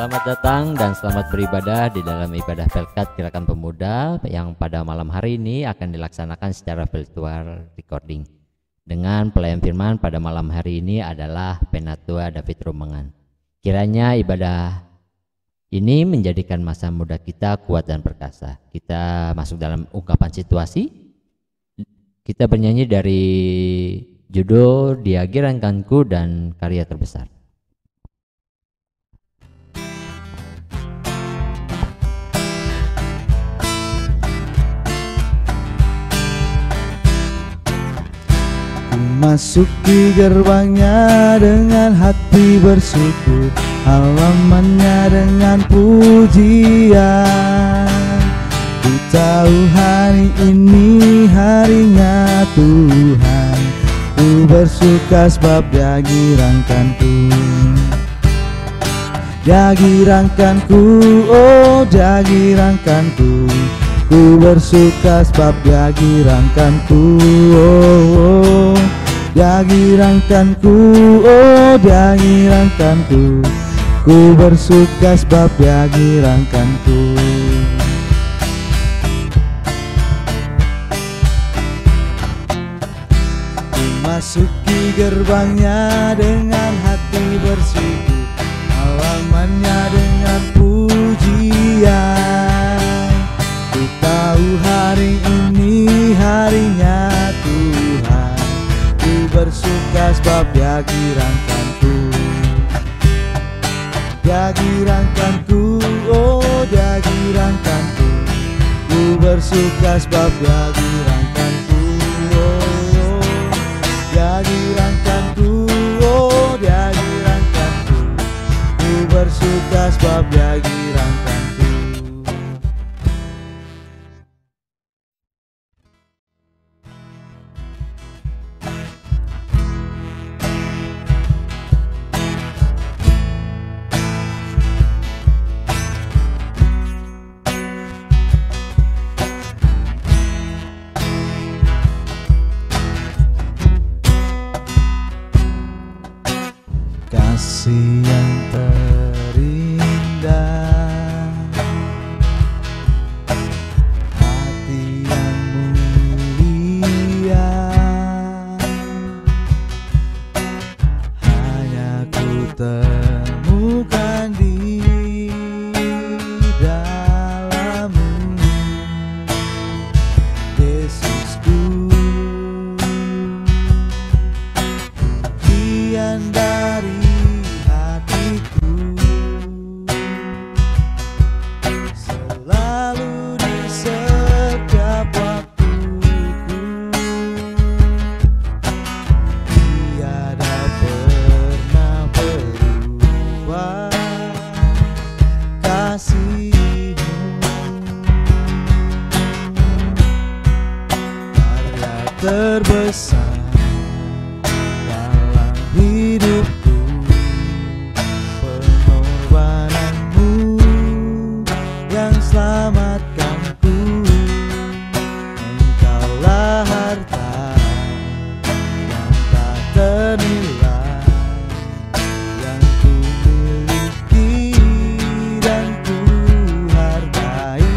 Selamat datang dan selamat beribadah di dalam ibadah Pelkat Gerakan Pemuda yang pada malam hari ini akan dilaksanakan secara virtual recording. Dengan pelayan firman pada malam hari ini adalah Penatua David Rumengan. Kiranya ibadah ini menjadikan masa muda kita kuat dan perkasa. Kita masuk dalam ungkapan situasi. Kita bernyanyi dari judul Dia Girankanku dan karya terbesar. Masuki gerbangnya dengan hati bersyukur, halamannya dengan pujian. Ku tahu hari ini harinya Tuhan, ku bersuka sebab Dia girankanku. Dia girankanku, oh Dia girankanku. Ku bersuka sebab Dia girankanku, oh, Dia girankanku, oh Dia girankanku. Ku bersuka sebab Dia girankanku. Ku masuki gerbangnya dengan hati bersyukur, halamannya dengan pujian. Ku tahu hari ini harinya Tuhan, ku bersuka sebab Dia girankanku. Dia girankanku, oh Dia girankanku. Ku bersuka sebab Dia girankanku, oh Dia girankanku, oh Dia girankanku. Ku bersuka sebab Dia girankanku. Kasih yang terindah, hati yang mulia, hanya ku temukan di dalam-Mu, Yesusku. Pujian dari hatiku, selalu di setiap waktuku, tiada pernah berubah kasih-Mu. Karya terbesar dalam hidupku, pengorbanan-Mu yang selamatkanku. Engkaulah harta yang tak ternilai, yang ku miliki dan ku hargai.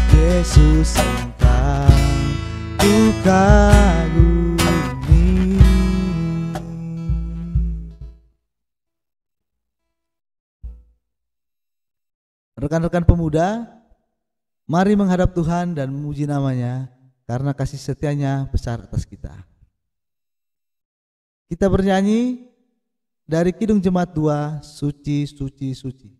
Yesus, Engkau ku kagumi. Rekan-rekan pemuda, mari menghadap Tuhan dan memuji nama-Nya, karena kasih setia-Nya besar atas kita. Kita bernyanyi dari Kidung Jemaat 2, Suci, Suci, Suci.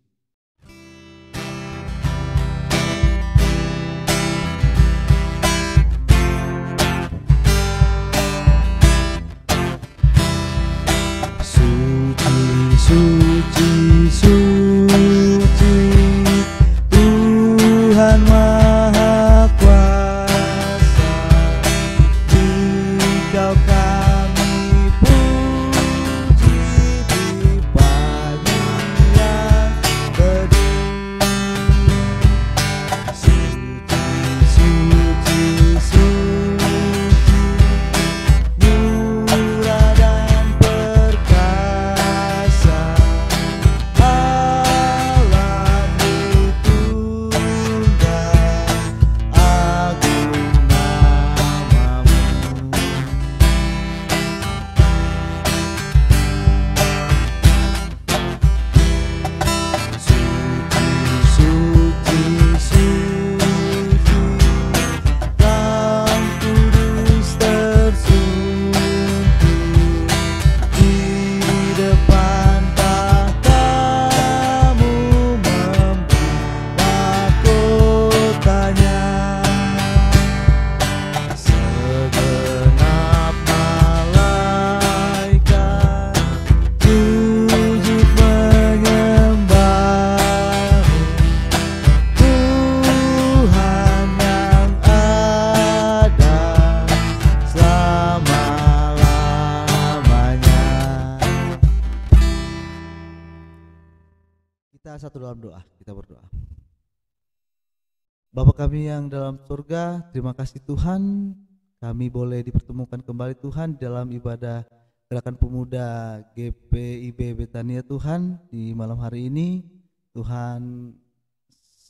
Suci, suci, suci, Tuhan Maha Kuasa. Dikau kami puji di pagi yang teduh. Suci, suci, suci, murah dan perkasa. Kita satu dalam doa, kita berdoa. Bapa kami yang dalam surga, terima kasih Tuhan, kami boleh dipertemukan kembali Tuhan dalam ibadah Gerakan Pemuda GPIB Betania Tuhan di malam hari ini. Tuhan,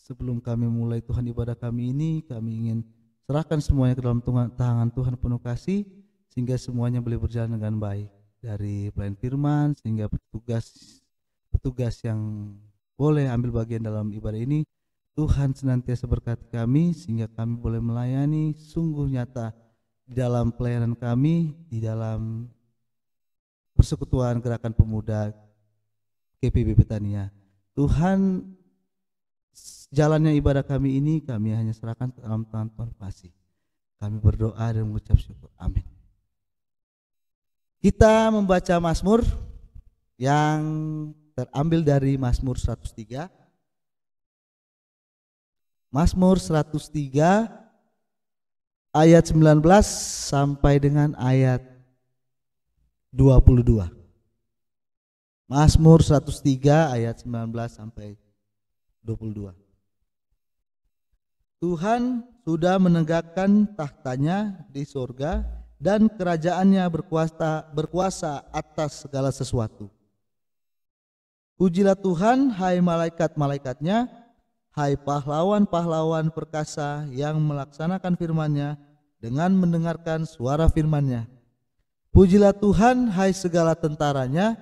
sebelum kami mulai Tuhan ibadah kami ini, kami ingin serahkan semuanya ke dalam tangan Tuhan penuh kasih, sehingga semuanya boleh berjalan dengan baik. Dari pelayan firman sehingga petugas yang boleh ambil bagian dalam ibadah ini, Tuhan senantiasa berkati kami sehingga kami boleh melayani sungguh nyata di dalam pelayanan kami, di dalam persekutuan Gerakan Pemuda GPIB Betania. Tuhan, jalannya ibadah kami ini kami hanya serahkan ke dalam tangan Tuhan kasih. Kami berdoa dan mengucap syukur. Amin. Kita membaca Mazmur yang terambil dari Mazmur 103. Mazmur 103 ayat 19 sampai dengan ayat 22. Mazmur 103 ayat 19 sampai 22. Tuhan sudah menegakkan tahtanya di surga dan kerajaannya berkuasa atas segala sesuatu. Pujilah Tuhan, hai malaikat-malaikatnya, hai pahlawan-pahlawan perkasa yang melaksanakan firman-Nya dengan mendengarkan suara firman-Nya. Pujilah Tuhan, hai segala tentaranya,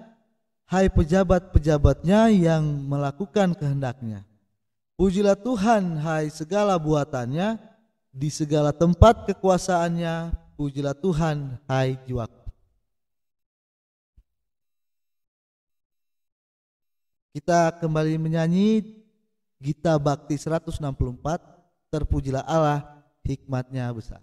hai pejabat-pejabatnya yang melakukan kehendak-Nya. Pujilah Tuhan, hai segala buatannya, di segala tempat kekuasaannya. Pujilah Tuhan, hai jiwaku. Kita kembali menyanyi Gita Bakti 164, terpujilah Allah, hikmat-Nya besar.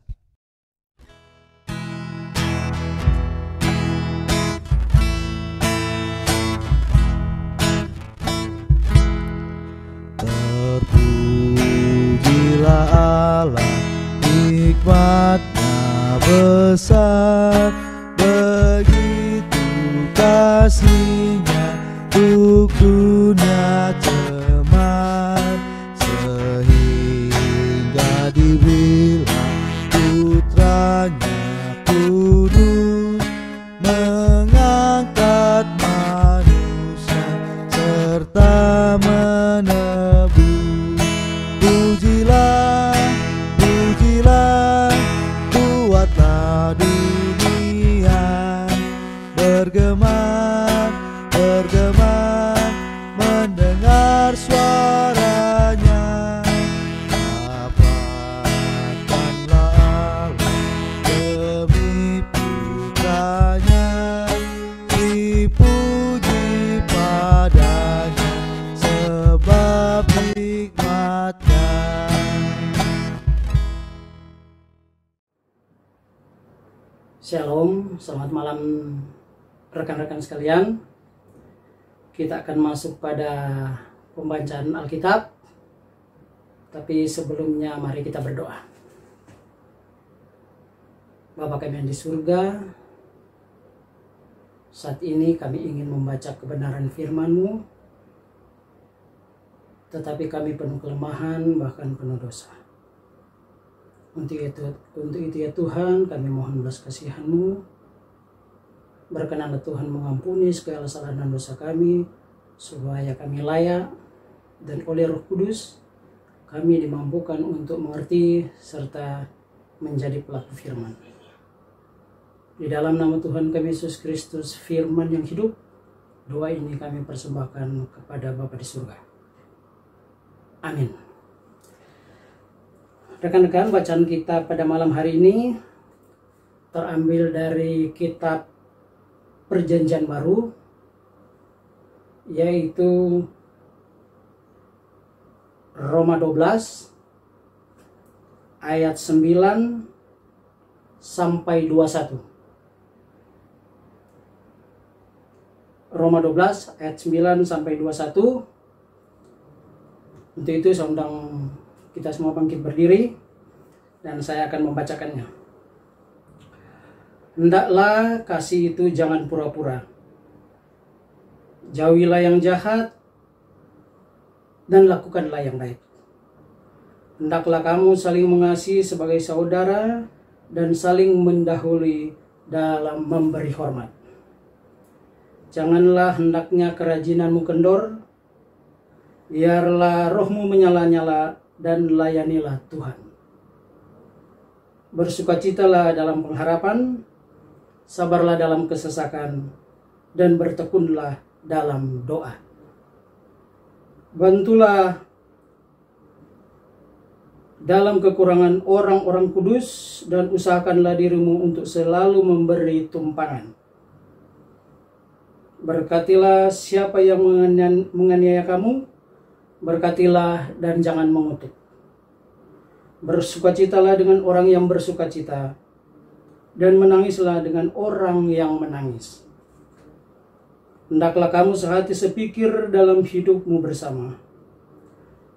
Terpujilah Allah, hikmat-Nya besar, begitu kasih-Nya untuk dunia cemar, sehingga dibilang putranya kudus, mengangkat manusia serta menebus. Pujilah, pujilah, buatlah dunia bergema, bergema, mendengar suaranya. Dapatkanlah Allah demi putranya, dipuji padanya sebab hikmat-Nya. Shalom, selamat malam rekan-rekan sekalian. Kita akan masuk pada pembacaan Alkitab. Tapi sebelumnya mari kita berdoa. Bapa kami yang di surga, saat ini kami ingin membaca kebenaran firman-Mu, tetapi kami penuh kelemahan, bahkan penuh dosa. Untuk itu ya Tuhan, kami mohon belas kasihan-Mu. Berkenanlah Tuhan mengampuni segala kesalahan dan dosa kami, supaya kami layak dan oleh Roh Kudus kami dimampukan untuk mengerti serta menjadi pelaku firman. Di dalam nama Tuhan kami Yesus Kristus, firman yang hidup, doa ini kami persembahkan kepada Bapa di surga. Amin. Rekan-rekan, bacaan kita pada malam hari ini terambil dari kitab Perjanjian Baru, yaitu Roma 12 ayat 9 sampai 21. Roma 12 ayat 9 sampai 21. Untuk itu saya undang kita semua bangkit berdiri dan saya akan membacakannya. Hendaklah kasih itu jangan pura-pura. Jauhilah yang jahat, dan lakukanlah yang baik. Hendaklah kamu saling mengasihi sebagai saudara dan saling mendahului dalam memberi hormat. Janganlah hendaknya kerajinanmu kendor, biarlah rohmu menyala-nyala dan layanilah Tuhan. Bersukacitalah dalam pengharapan, sabarlah dalam kesesakan, dan bertekunlah dalam doa. Bantulah dalam kekurangan orang-orang kudus, dan usahakanlah dirimu untuk selalu memberi tumpangan. Berkatilah siapa yang menganiaya kamu, berkatilah dan jangan mengutuk. Bersukacitalah dengan orang yang bersukacita, dan menangislah dengan orang yang menangis. Hendaklah kamu sehati sepikir dalam hidupmu bersama.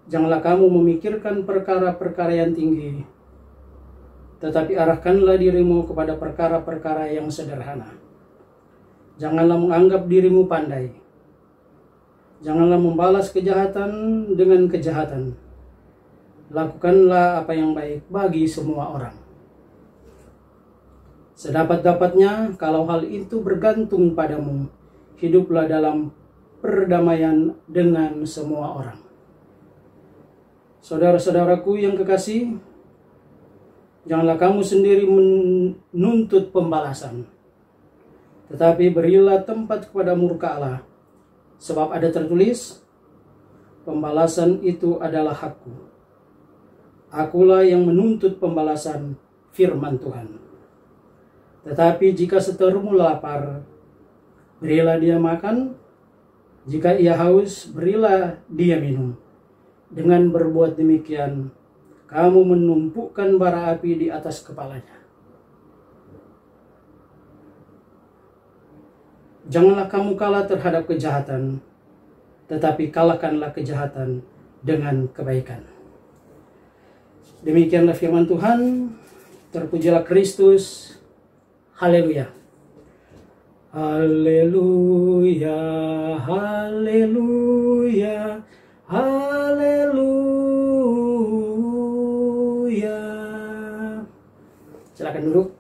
Janganlah kamu memikirkan perkara-perkara yang tinggi, tetapi arahkanlah dirimu kepada perkara-perkara yang sederhana. Janganlah menganggap dirimu pandai. Janganlah membalas kejahatan dengan kejahatan. Lakukanlah apa yang baik bagi semua orang. Sedapat-dapatnya, kalau hal itu bergantung padamu, hiduplah dalam perdamaian dengan semua orang. Saudara-saudaraku yang kekasih, janganlah kamu sendiri menuntut pembalasan, tetapi berilah tempat kepada murka Allah, sebab ada tertulis, pembalasan itu adalah hakku. Akulah yang menuntut pembalasan, firman Tuhan. Tetapi jika seterumu lapar, berilah dia makan, jika ia haus, berilah dia minum. Dengan berbuat demikian, kamu menumpukkan bara api di atas kepalanya. Janganlah kamu kalah terhadap kejahatan, tetapi kalahkanlah kejahatan dengan kebaikan. Demikianlah firman Tuhan. Terpujilah Kristus. Haleluya. Haleluya, haleluya, haleluya. Silakan duduk.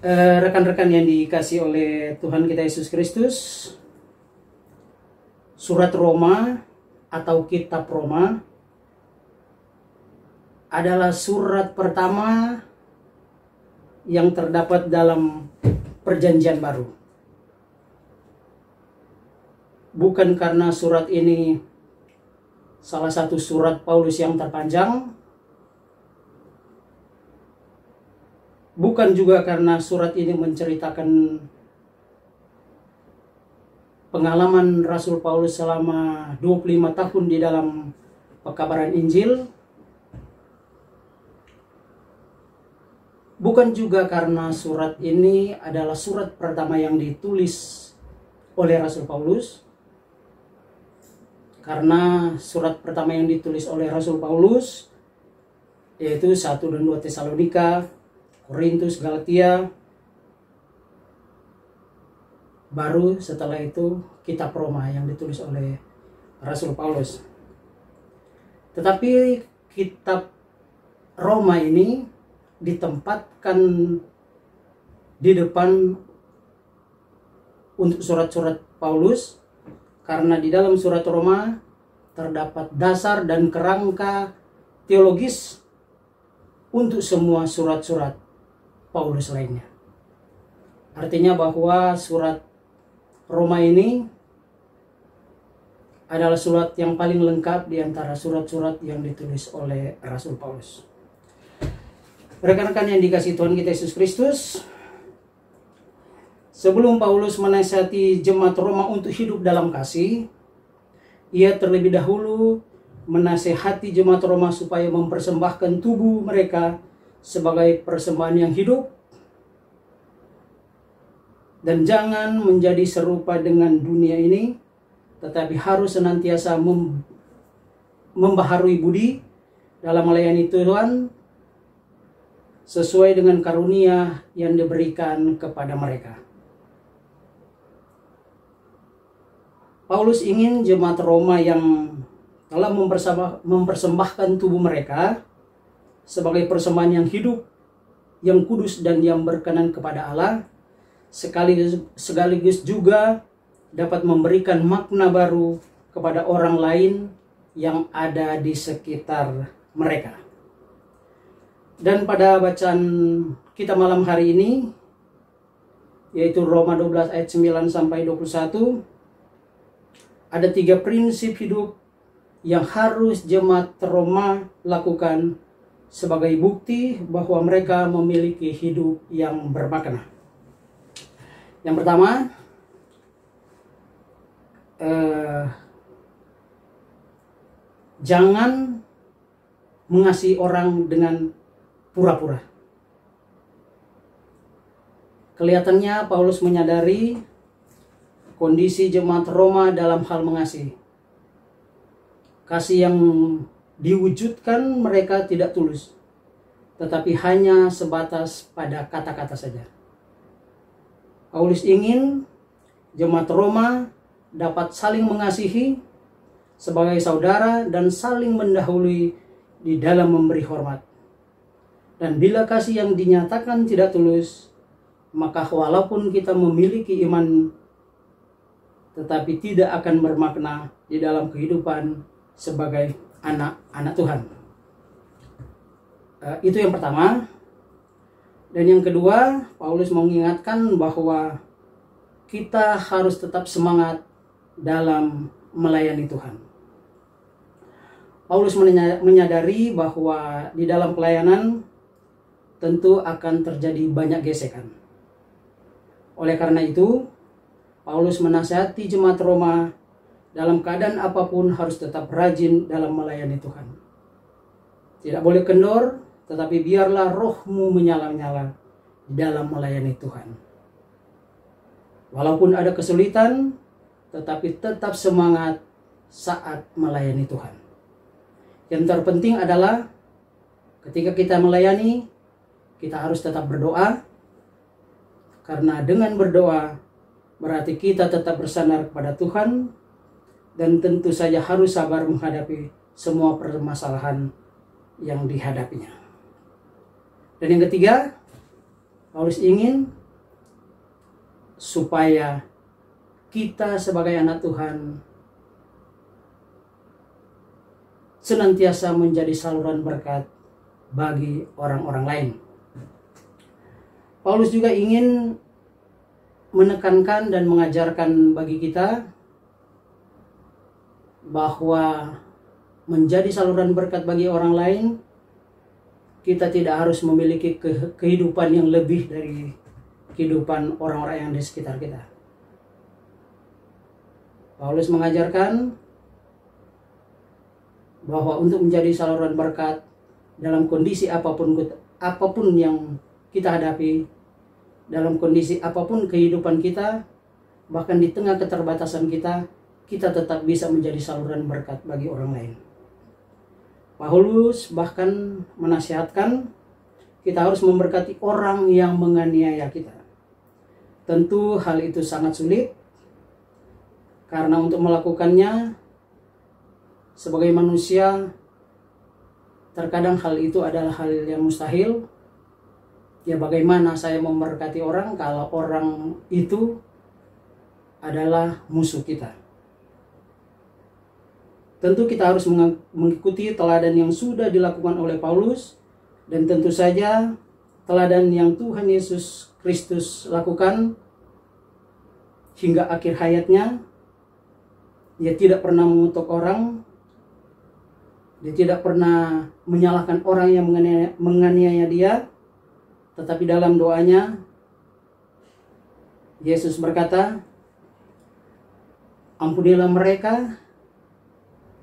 Rekan-rekan yang dikasih oleh Tuhan kita Yesus Kristus, surat Roma atau kitab Roma adalah surat pertama yang terdapat dalam Perjanjian Baru. Bukan karena surat ini salah satu surat Paulus yang terpanjang, bukan juga karena surat ini menceritakan pengalaman Rasul Paulus selama 25 tahun di dalam pekabaran Injil. Bukan juga karena surat ini adalah surat pertama yang ditulis oleh Rasul Paulus. Karena surat pertama yang ditulis oleh Rasul Paulus yaitu 1 dan 2 Tesalonika, Korintus, Galatia. Baru setelah itu kitab Roma yang ditulis oleh Rasul Paulus. Tetapi kitab Roma ini ditempatkan di depan untuk surat-surat Paulus karena di dalam surat Roma terdapat dasar dan kerangka teologis untuk semua surat-surat Paulus lainnya. Artinya bahwa surat Roma ini adalah surat yang paling lengkap di antara surat-surat yang ditulis oleh Rasul Paulus. Rekan-rekan yang dikasihi Tuhan kita Yesus Kristus, sebelum Paulus menasihati jemaat Roma untuk hidup dalam kasih, ia terlebih dahulu menasihati jemaat Roma supaya mempersembahkan tubuh mereka sebagai persembahan yang hidup dan jangan menjadi serupa dengan dunia ini, tetapi harus senantiasa membaharui budi dalam melayani Tuhan sesuai dengan karunia yang diberikan kepada mereka. Paulus ingin jemaat Roma yang telah mempersembahkan tubuh mereka sebagai persembahan yang hidup, yang kudus dan yang berkenan kepada Allah, sekaligus juga dapat memberikan makna baru kepada orang lain yang ada di sekitar mereka. Dan pada bacaan kita malam hari ini, yaitu Roma 12 ayat 9 sampai 21, ada 3 prinsip hidup yang harus jemaat Roma lakukan sebagai bukti bahwa mereka memiliki hidup yang bermakna. Yang pertama, jangan mengasihi orang dengan pura-pura. Kelihatannya Paulus menyadari kondisi jemaat Roma dalam hal mengasihi. Kasih yang diwujudkan mereka tidak tulus, tetapi hanya sebatas pada kata-kata saja. Paulus ingin jemaat Roma dapat saling mengasihi sebagai saudara dan saling mendahului di dalam memberi hormat. Dan bila kasih yang dinyatakan tidak tulus, maka walaupun kita memiliki iman, tetapi tidak akan bermakna di dalam kehidupan sebagai anak-anak Tuhan. Itu yang pertama. Dan yang kedua, Paulus mengingatkan bahwa kita harus tetap semangat dalam melayani Tuhan. Paulus menyadari bahwa di dalam pelayanan tentu akan terjadi banyak gesekan. Oleh karena itu, Paulus menasihati jemaat Roma dalam keadaan apapun harus tetap rajin dalam melayani Tuhan. Tidak boleh kendor, tetapi biarlah rohmu menyala-nyala di dalam melayani Tuhan. Walaupun ada kesulitan, tetapi tetap semangat saat melayani Tuhan. Yang terpenting adalah ketika kita melayani, kita harus tetap berdoa. Karena dengan berdoa berarti kita tetap bersandar kepada Tuhan, dan tentu saja harus sabar menghadapi semua permasalahan yang dihadapinya. Dan yang ketiga, Paulus ingin supaya kita sebagai anak Tuhan senantiasa menjadi saluran berkat bagi orang-orang lain. Paulus juga ingin menekankan dan mengajarkan bagi kita bahwa menjadi saluran berkat bagi orang lain, kita tidak harus memiliki kehidupan yang lebih dari kehidupan orang-orang yang di sekitar kita. Paulus mengajarkan bahwa untuk menjadi saluran berkat dalam kondisi apapun yang kita hadapi, dalam kondisi apapun kehidupan kita, bahkan di tengah keterbatasan kita, kita tetap bisa menjadi saluran berkat bagi orang lain. Paulus bahkan menasihatkan kita harus memberkati orang yang menganiaya kita. Tentu hal itu sangat sulit, karena untuk melakukannya sebagai manusia, terkadang hal itu adalah hal yang mustahil. Ya, bagaimana saya memberkati orang kalau orang itu adalah musuh kita? Tentu kita harus mengikuti teladan yang sudah dilakukan oleh Paulus, dan tentu saja teladan yang Tuhan Yesus Kristus lakukan hingga akhir hayatnya. Dia tidak pernah mengutuk orang, dia tidak pernah menyalahkan orang yang menganiaya dia, tetapi dalam doanya Yesus berkata, "Ampunilah mereka,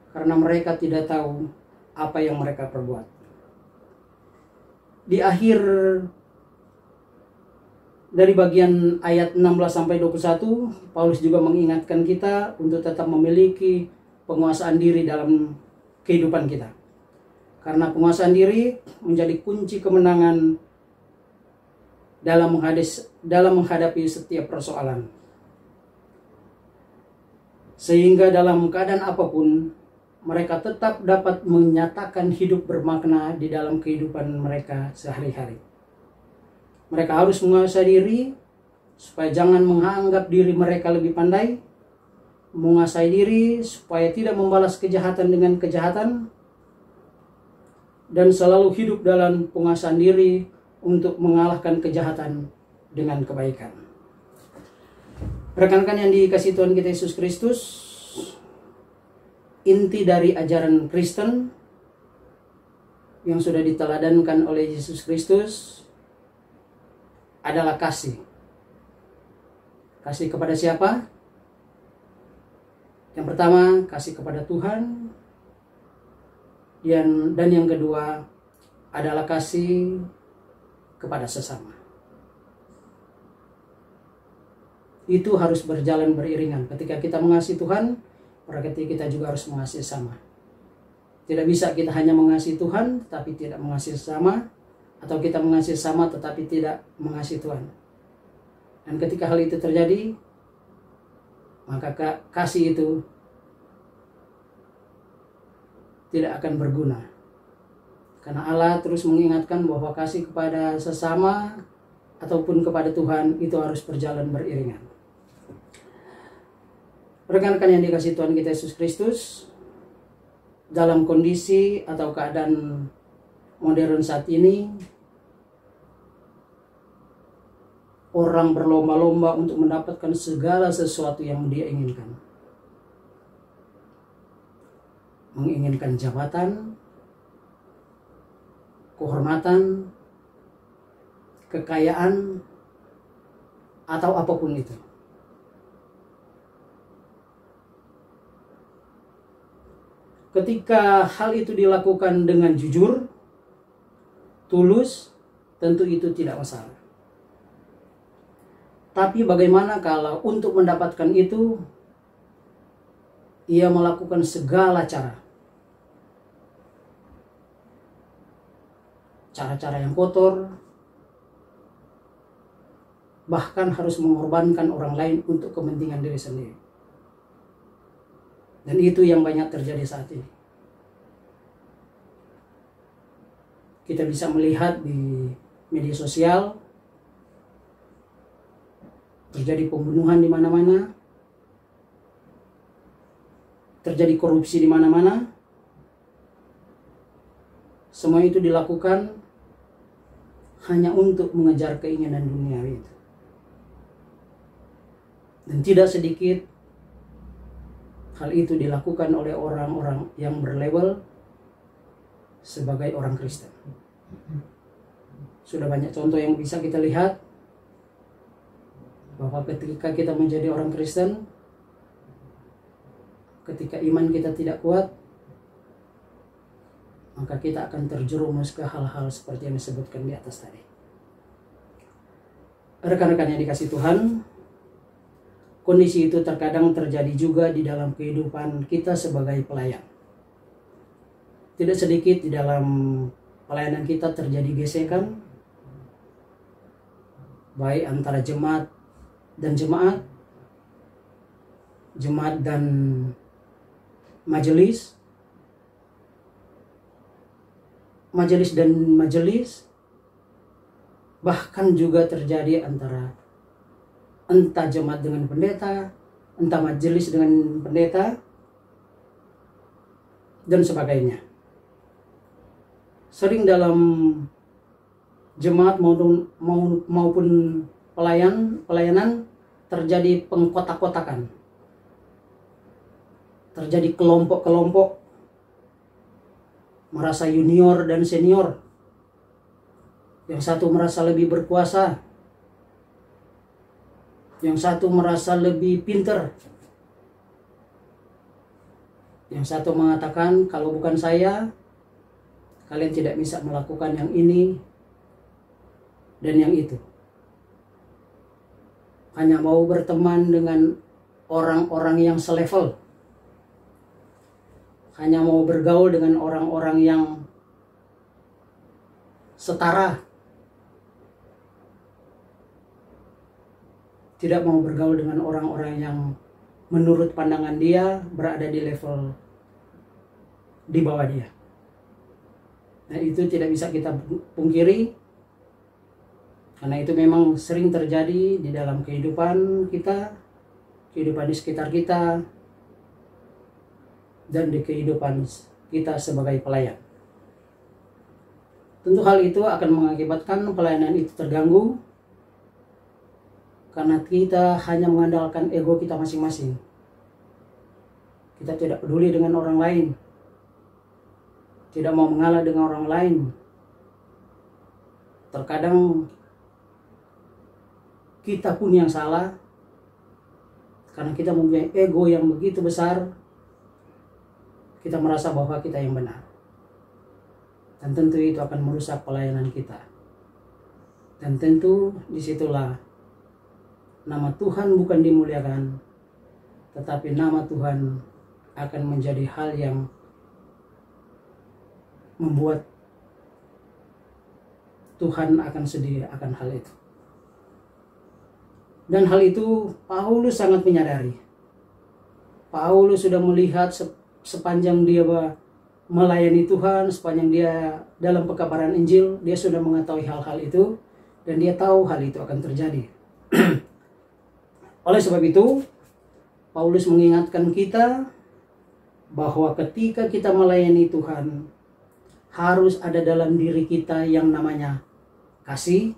karena mereka tidak tahu apa yang mereka perbuat." Di akhir dari bagian ayat 16-21, Paulus juga mengingatkan kita untuk tetap memiliki penguasaan diri dalam kehidupan kita. Karena penguasaan diri menjadi kunci kemenangan dalam menghadapi setiap persoalan. sehingga dalam keadaan apapun mereka tetap dapat menyatakan hidup bermakna di dalam kehidupan mereka sehari-hari. Mereka harus menguasai diri supaya jangan menganggap diri mereka lebih pandai, menguasai diri supaya tidak membalas kejahatan dengan kejahatan, dan selalu hidup dalam penguasaan diri untuk mengalahkan kejahatan dengan kebaikan. Rekan-rekan yang dikasihi Tuhan kita Yesus Kristus, inti dari ajaran Kristen yang sudah diteladankan oleh Yesus Kristus adalah kasih. Kasih kepada siapa? Yang pertama, kasih kepada Tuhan. Dan yang kedua adalah kasih kepada sesama. Itu harus berjalan beriringan. Ketika kita mengasihi Tuhan, berarti kita juga harus mengasihi sesama. Tidak bisa kita hanya mengasihi Tuhan tetapi tidak mengasihi sesama, atau kita mengasihi sesama tetapi tidak mengasihi Tuhan. Dan ketika hal itu terjadi, maka kasih itu tidak akan berguna. Karena Allah terus mengingatkan bahwa kasih kepada sesama ataupun kepada Tuhan itu harus berjalan beriringan. Rekan-rekan yang dikasihi Tuhan kita Yesus Kristus, dalam kondisi atau keadaan modern saat ini, orang berlomba-lomba untuk mendapatkan segala sesuatu yang dia inginkan. Menginginkan jabatan, kehormatan, kekayaan, atau apapun itu. Ketika hal itu dilakukan dengan jujur, tulus, tentu itu tidak masalah. Tapi bagaimana kalau untuk mendapatkan itu, ia melakukan segala cara. Cara-cara yang kotor, bahkan harus mengorbankan orang lain untuk kepentingan diri sendiri. Dan itu yang banyak terjadi saat ini. Kita bisa melihat di media sosial, terjadi pembunuhan di mana-mana, terjadi korupsi di mana-mana. Semua itu dilakukan hanya untuk mengejar keinginan duniawi itu. Dan tidak sedikit hal itu dilakukan oleh orang-orang yang berlabel sebagai orang Kristen. Sudah banyak contoh yang bisa kita lihat bahwa ketika kita menjadi orang Kristen, ketika iman kita tidak kuat, maka kita akan terjerumus ke hal-hal seperti yang disebutkan di atas tadi. Rekan-rekan yang dikasihi Tuhan, kondisi itu terkadang terjadi juga di dalam kehidupan kita sebagai pelayan. Tidak sedikit di dalam pelayanan kita terjadi gesekan, baik antara jemaat dan jemaat, jemaat dan majelis, majelis dan majelis, bahkan juga terjadi antara entah jemaat dengan pendeta, entah majelis dengan pendeta, dan sebagainya. Sering dalam jemaat maupun pelayanan terjadi pengkotak-kotakan. Terjadi kelompok-kelompok merasa junior dan senior. Yang satu merasa lebih berkuasa, yang satu merasa lebih pinter, yang satu mengatakan kalau bukan saya, kalian tidak bisa melakukan yang ini dan yang itu. Hanya mau berteman dengan orang-orang yang selevel, hanya mau bergaul dengan orang-orang yang setara, tidak mau bergaul dengan orang-orang yang menurut pandangan dia berada di level di bawah dia. Nah, itu tidak bisa kita pungkiri, karena itu memang sering terjadi di dalam kehidupan kita, kehidupan di sekitar kita, dan di kehidupan kita sebagai pelayan. Tentu hal itu akan mengakibatkan pelayanan itu terganggu, karena kita hanya mengandalkan ego kita masing-masing. Kita tidak peduli dengan orang lain, tidak mau mengalah dengan orang lain. Terkadang kita pun yang salah, karena kita mempunyai ego yang begitu besar. Kita merasa bahwa kita yang benar, dan tentu itu akan merusak pelayanan kita. Dan tentu disitulah nama Tuhan bukan dimuliakan, tetapi nama Tuhan akan menjadi hal yang membuat Tuhan akan sedih akan hal itu. Dan hal itu Paulus sangat menyadari. Paulus sudah melihat sepanjang dia melayani Tuhan, sepanjang dia dalam pekabaran Injil, dia sudah mengetahui hal-hal itu, dan dia tahu hal itu akan terjadi. Oleh sebab itu, Paulus mengingatkan kita bahwa ketika kita melayani Tuhan, harus ada dalam diri kita yang namanya kasih,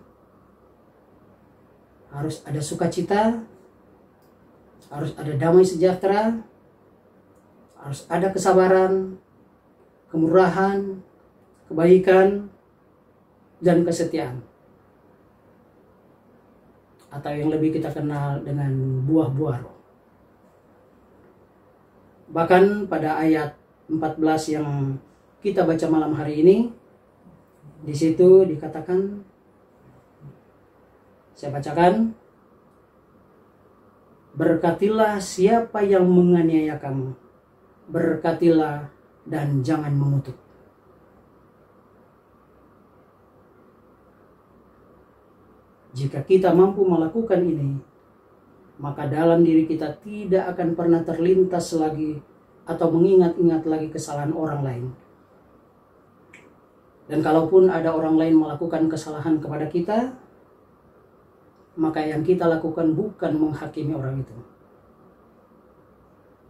harus ada sukacita, harus ada damai sejahtera, harus ada kesabaran, kemurahan, kebaikan, dan kesetiaan. Atau yang lebih kita kenal dengan buah-buah roh. Bahkan pada ayat 14 yang kita baca malam hari ini, di situ dikatakan, saya bacakan, berkatilah siapa yang menganiaya kamu, berkatilah dan jangan mengutuk. Jika kita mampu melakukan ini, maka dalam diri kita tidak akan pernah terlintas lagi atau mengingat-ingat lagi kesalahan orang lain. Dan kalaupun ada orang lain melakukan kesalahan kepada kita, maka yang kita lakukan bukan menghakimi orang itu,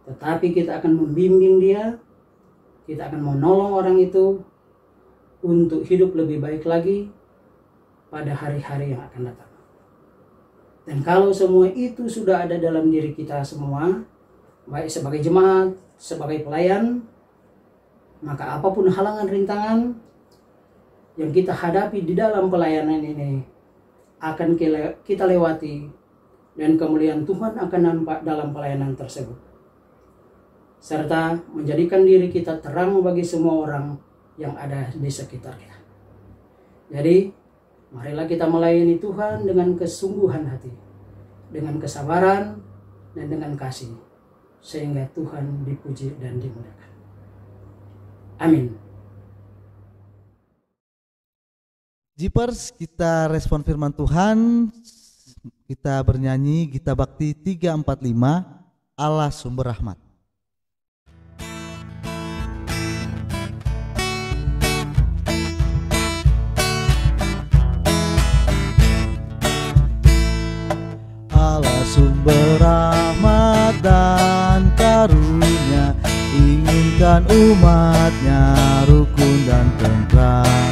tetapi kita akan membimbing dia, kita akan menolong orang itu untuk hidup lebih baik lagi pada hari-hari yang akan datang. Dan kalau semua itu sudah ada dalam diri kita semua, baik sebagai jemaat, sebagai pelayan, maka apapun halangan rintangan yang kita hadapi di dalam pelayanan ini akan kita lewati, dan kemuliaan Tuhan akan nampak dalam pelayanan tersebut, serta menjadikan diri kita terang bagi semua orang yang ada di sekitar kita. Jadi marilah kita melayani Tuhan dengan kesungguhan hati, dengan kesabaran, dan dengan kasih, sehingga Tuhan dipuji dan dimuliakan. Amin. Jipers, kita respon firman Tuhan, kita bernyanyi Gita Bakti 345, Allah Sumber Rahmat. Allah sumber rahmat dan karunia, inginkan umatnya rukun dan tentram,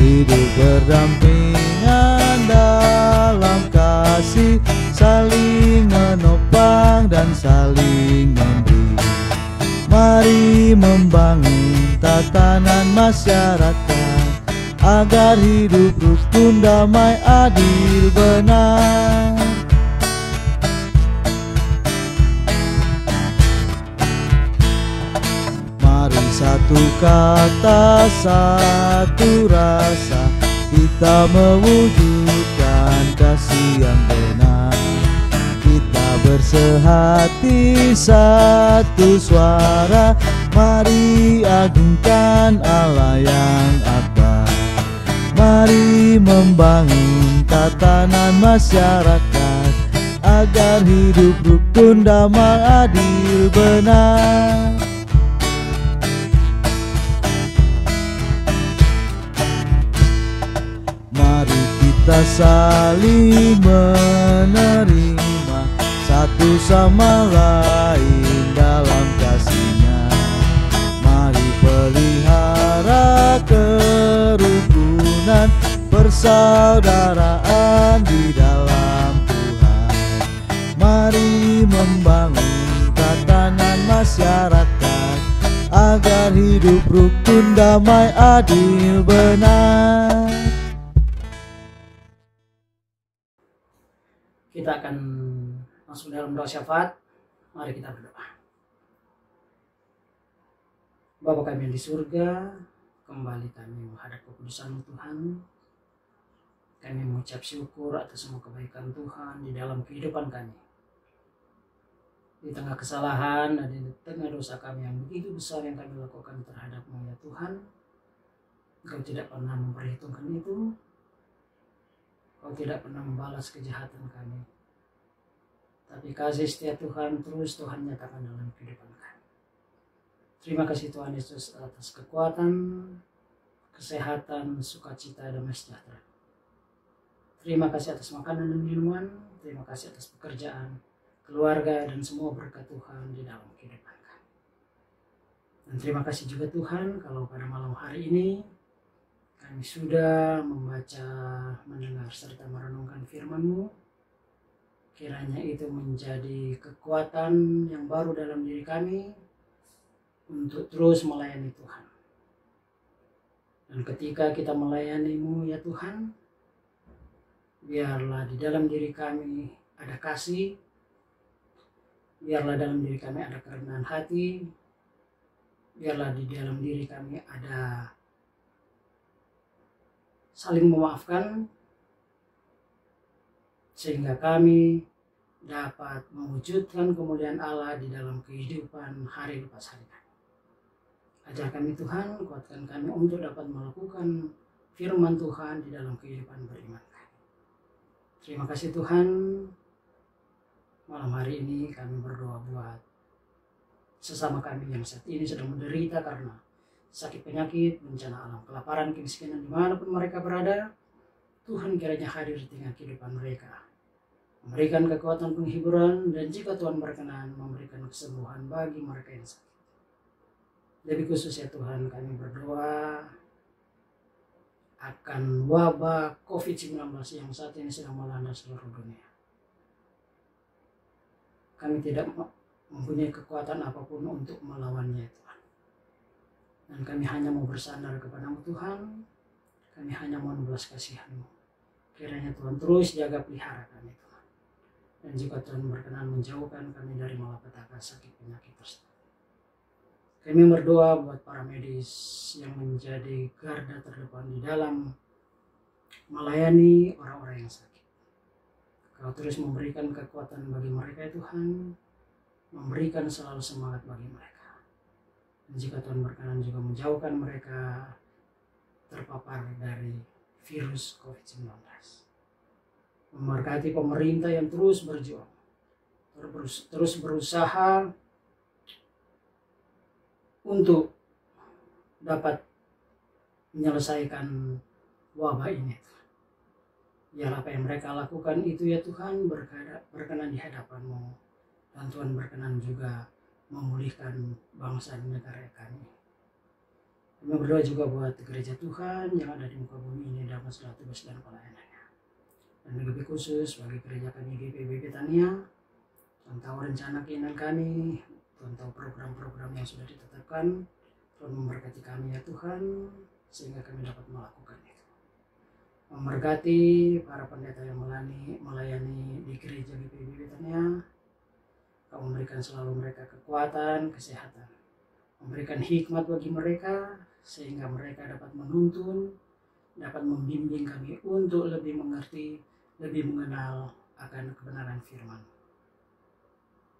hidup berdampingan dalam kasih, saling menopang dan saling memberi. Mari membangun tatanan masyarakat agar hidup rukun, damai, adil, benar. Satu kata, satu rasa, kita mewujudkan kasih yang benar. Kita bersehati satu suara, mari agungkan Allah yang akbar. Mari membangun tatanan masyarakat agar hidup rukun, damai, adil, benar. Mari kita saling menerima satu sama lain dalam kasih-Nya. Mari pelihara kerukunan, persaudaraan di dalam Tuhan. Mari membangun tatanan masyarakat agar hidup rukun, damai, adil, benar. Kita akan masuk dalam doa syafaat. Mari kita berdoa. Bapa kami yang di surga, kembali kami menghadap kekudusan Tuhan. Kami mengucap syukur atas semua kebaikan Tuhan di dalam kehidupan kami. Di tengah kesalahan dan di tengah dosa kami yang begitu besar yang kami lakukan terhadap-Mu ya Tuhan, Engkau tidak pernah memperhitungkan itu. Kau tidak pernah membalas kejahatan kami. Tapi kasih setia Tuhan terus Tuhan nyatakan dalam kehidupan kami. Terima kasih Tuhan Yesus atas kekuatan, kesehatan, sukacita, damai sejahtera. Terima kasih atas makanan dan minuman. Terima kasih atas pekerjaan, keluarga, dan semua berkat Tuhan di dalam kehidupan kami. Dan terima kasih juga Tuhan kalau pada malam hari ini kami sudah membaca, mendengar, serta merenungkan firman-Mu. Kiranya itu menjadi kekuatan yang baru dalam diri kami untuk terus melayani Tuhan. Dan ketika kita melayani-Mu ya Tuhan, biarlah di dalam diri kami ada kasih, biarlah dalam diri kami ada kerendahan hati, biarlah di dalam diri kami ada saling memaafkan, sehingga kami dapat mewujudkan kemuliaan Allah di dalam kehidupan hari lepas hari kami. Ajar kami Tuhan, kuatkan kami untuk dapat melakukan firman Tuhan di dalam kehidupan beriman kami. Terima kasih Tuhan. Malam hari ini kami berdoa buat sesama kami yang saat ini sedang menderita karena sakit, penyakit, bencana alam, kelaparan, kemiskinan, dimanapun mereka berada. Tuhan kiranya hadir di tengah kehidupan mereka, memberikan kekuatan, penghiburan, dan jika Tuhan berkenan memberikan kesembuhan bagi mereka yang sakit. Lebih khusus ya Tuhan, kami berdoa akan wabah COVID-19 yang saat ini sedang melanda seluruh dunia. Kami tidak mempunyai kekuatan apapun untuk melawannya Tuhan. Dan kami hanya mau bersandar kepada-Mu Tuhan. Kami hanya mau belas kasihan-Mu. Kiranya Tuhan terus jaga pelihara kami Tuhan. Dan jika Tuhan berkenan menjauhkan kami dari malapetaka sakit penyakit tersebut. Kami berdoa buat para medis yang menjadi garda terdepan di dalam melayani orang-orang yang sakit. Kau terus memberikan kekuatan bagi mereka Tuhan. Memberikan selalu semangat bagi mereka. Dan jika Tuhan berkenan juga menjauhkan mereka terpapar dari virus COVID-19. Memberkati pemerintah yang terus berjuang, terus berusaha untuk dapat menyelesaikan wabah ini. Biar apa yang mereka lakukan itu ya Tuhan berkenan di hadapan-Mu. Dan Tuhan berkenan juga memulihkan bangsa dan negara kami. Kami berdoa juga buat gereja Tuhan yang ada di muka bumi ini dalam segala tugas dan pelayanannya. Dan lebih khusus bagi gereja kami GPIB Betania, Tuhan tahu rencana keinginan kami, Tuhan tahu program-program yang sudah ditetapkan, Tuhan memberkati kami ya Tuhan, sehingga kami dapat melakukan itu. Memberkati para pendeta yang melayani di gereja GPIB Betania. Kau memberikan selalu mereka kekuatan, kesehatan. Memberikan hikmat bagi mereka, sehingga mereka dapat menuntun, dapat membimbing kami untuk lebih mengerti, lebih mengenal akan kebenaran firman.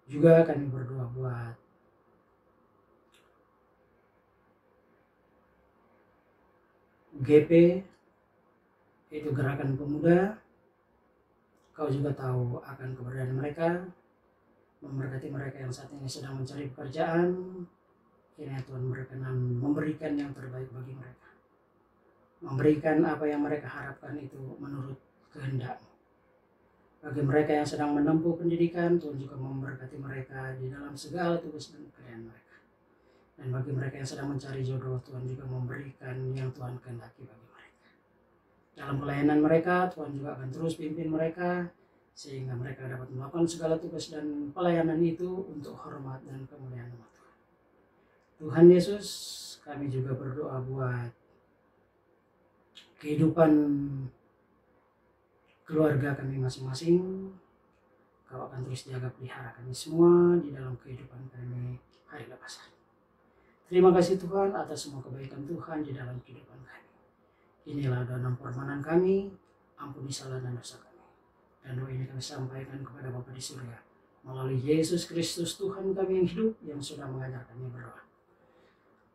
Juga kami berdoa buat GP, yaitu Gerakan Pemuda. Kau juga tahu akan keberadaan mereka. Memberkati mereka yang saat ini sedang mencari pekerjaan. Kiranya Tuhan berkenan memberikan yang terbaik bagi mereka. Memberikan apa yang mereka harapkan itu menurut kehendak-Mu. Bagi mereka yang sedang menempuh pendidikan, Tuhan juga memberkati mereka di dalam segala tugas dan pekerjaan mereka. Dan bagi mereka yang sedang mencari jodoh, Tuhan juga memberikan yang Tuhan kehendaki bagi mereka. Dalam pelayanan mereka, Tuhan juga akan terus pimpin mereka, sehingga mereka dapat melakukan segala tugas dan pelayanan itu untuk hormat dan kemuliaan nama Tuhan. Tuhan Yesus, kami juga berdoa buat kehidupan keluarga kami masing-masing. Kau akan terus jaga pelihara kami semua di dalam kehidupan kami hari lepas hari. Terima kasih Tuhan atas semua kebaikan Tuhan di dalam kehidupan kami. Inilah doa dan permohonan kami, ampuni salah dan dosa kami. Dan doa ini kami sampaikan kepada Bapa di surga melalui Yesus Kristus Tuhan kami yang hidup, yang sudah mengajar kami berdoa.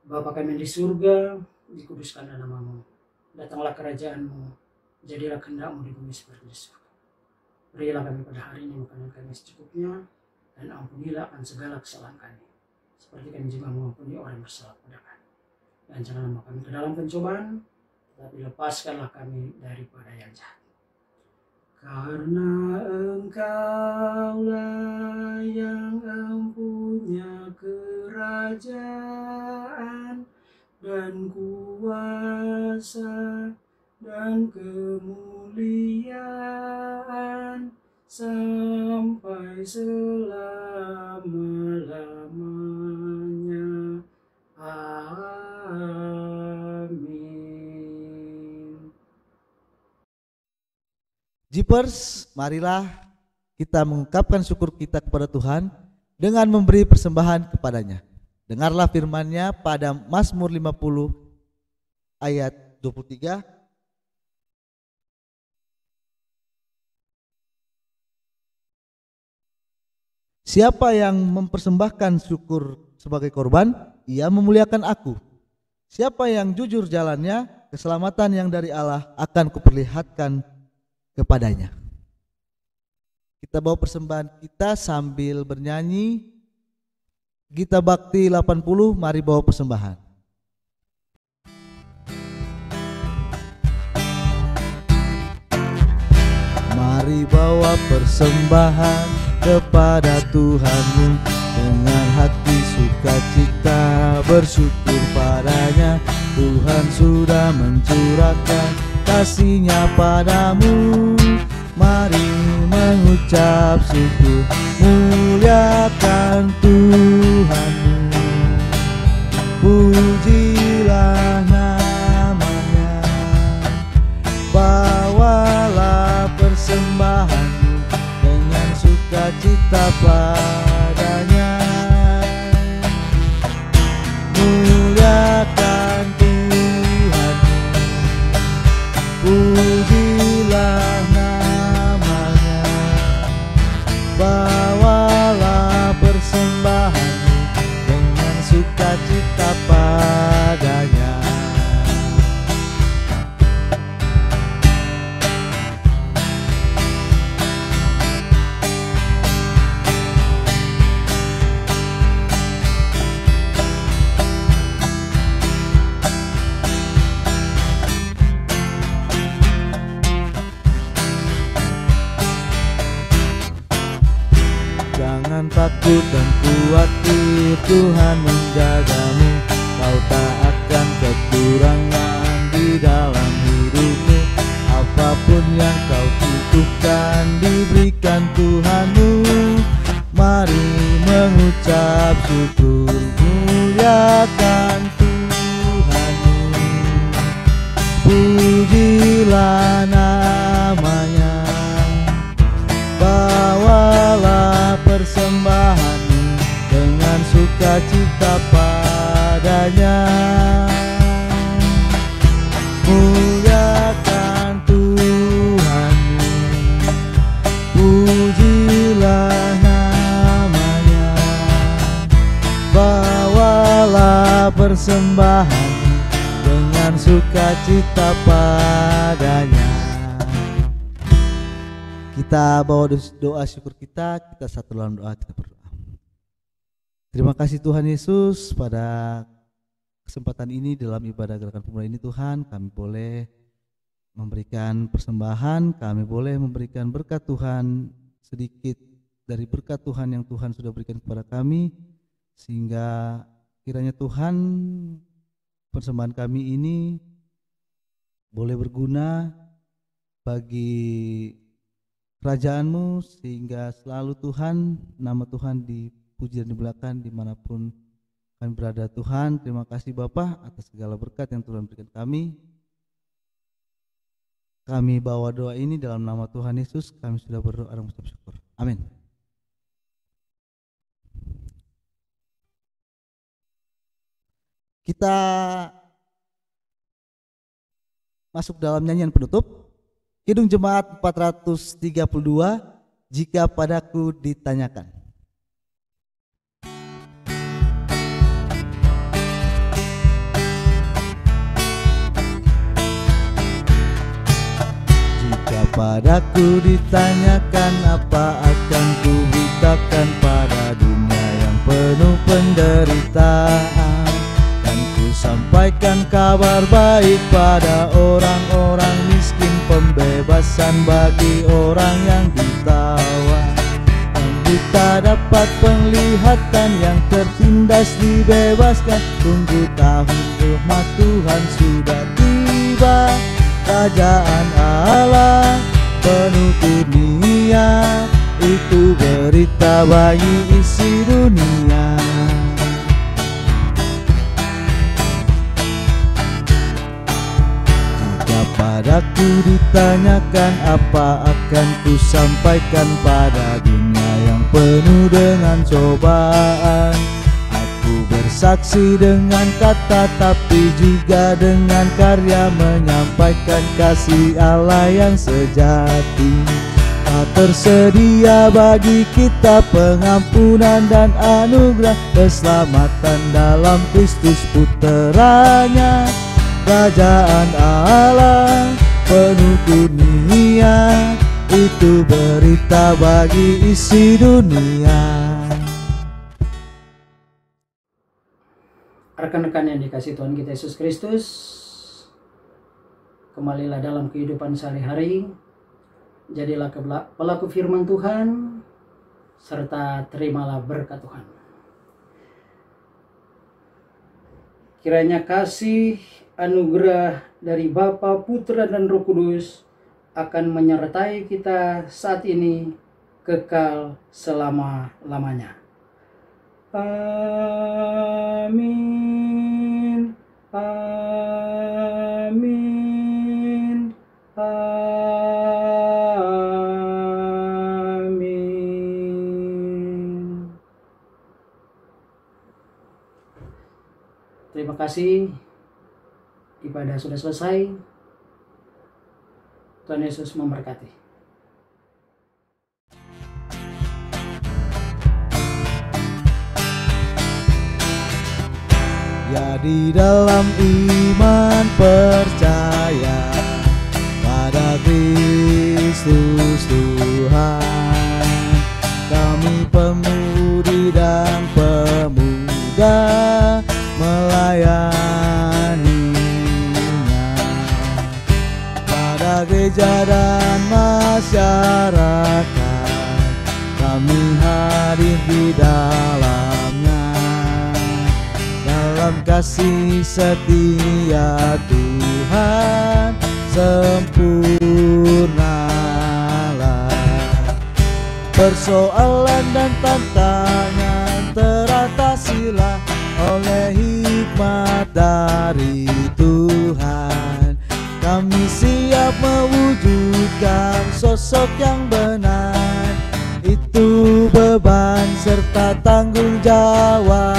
Bapa kami di surga, dikuduskanlah nama-Mu. Datanglah kerajaan-Mu, jadilah kehendak-Mu di bumi seperti di surga. Berilah kami pada hari ini makanan kami secukupnya, dan ampunilah akan segala kesalahan kami, seperti kami juga mengampuni orang yang bersalah kepada kami. Dan janganlah membawa kami ke dalam pencobaan, tetapi lepaskanlah kami daripada yang jahat. Karena Engkaulah yang empunya kerajaan dan kuasa dan kemuliaan sampai selama-lamanya. Amin. Jipers, marilah kita mengungkapkan syukur kita kepada Tuhan dengan memberi persembahan kepadanya. Dengarlah firman-Nya pada Mazmur 50 ayat 23. Siapa yang mempersembahkan syukur sebagai korban, ia memuliakan aku. Siapa yang jujur jalannya, keselamatan yang dari Allah akan kuperlihatkan kepadanya. Kita bawa persembahan kita sambil bernyanyi Gita Bakti 80, mari bawa persembahan. Mari bawa persembahan kepada Tuhanmu dengan hati sukacita, bersyukur padanya. Tuhan sudah mencurahkan kasih-Nya padamu. Mari mengucap syukur, muliakan Tuhanmu. Pujilah namanya, bawalah persembahanmu dengan sukacita padanya. Muliakan Tuhanmu, pujilah namanya, bawalah persembahanmu dengan sukacita padanya. Jangan takut dan khawatir, Tuhan menjagamu. Kau tak akan kekurangan di dalam hidupmu. Apapun yang kau butuhkan diberikan Tuhanmu. Mari mengucap syukur, muliakan Tuhanmu. Pujilah namanya, bawalah persembahanmu dengan sukacita padanya. Muliakan Tuhanmu, pujilah namanya, bawalah persembahanmu dengan sukacita padanya. Kita bawa doa syukur kita satu dalam doa, kita berdoa. Terima kasih Tuhan Yesus, pada kesempatan ini dalam ibadah gerakan pemuda ini Tuhan, kami boleh memberikan persembahan, kami boleh memberikan berkat Tuhan, sedikit dari berkat Tuhan yang Tuhan sudah berikan kepada kami, sehingga kiranya Tuhan persembahan kami ini boleh berguna bagi kerajaan-Mu, sehingga selalu Tuhan, nama Tuhan dipuji dan dimuliakan dimanapun kami berada. Tuhan, terima kasih Bapa atas segala berkat yang Tuhan berikan kami. Kami bawa doa ini dalam nama Tuhan Yesus, kami sudah berdoa dan mengucap syukur. Amin. Kita masuk dalam nyanyian penutup. Kidung Jemaat 432, Jika Padaku Ditanyakan. Jika padaku ditanyakan, apa akan ku beritakan pada dunia yang penuh penderitaan? Dan ku sampaikan kabar baik pada orang-orang miskin, pembebasan bagi orang yang ditawan, yang buta dapat penglihatan, yang tertindas dibebaskan. Tunggu tahun rahmat Tuhan sudah tiba, kerajaan Allah penuh dunia, itu berita bagi isi dunia. Padaku ditanyakan, apa akan ku sampaikan pada dunia yang penuh dengan cobaan? Aku bersaksi dengan kata, tapi juga dengan karya, menyampaikan kasih Allah yang sejati. Tak tersedia bagi kita pengampunan dan anugerah, keselamatan dalam Kristus Puteranya. Kerajaan Allah penuh dunia, itu berita bagi isi dunia. Rekan-rekan yang dikasihi Tuhan kita Yesus Kristus, kembalilah dalam kehidupan sehari-hari, jadilah pelaku firman Tuhan, serta terimalah berkat Tuhan. Kiranya kasih anugerah dari Bapa, Putra, dan Roh Kudus akan menyertai kita saat ini kekal selama-lamanya. Amin. Amin. Amin. Terima kasih. Ibadah sudah selesai. Tuhan Yesus memberkati. Ya, di dalam iman percaya pada Kristus Tuhan, kami pemudi dan pemuda melayani gereja dan masyarakat, kami hadir di dalamnya. Dalam kasih setia Tuhan sempurnalah. Persoalan dan tantangan teratasilah oleh hikmat dari Tuhan. Kami siap mewujudkan sosok yang benar, itu beban serta tanggung jawab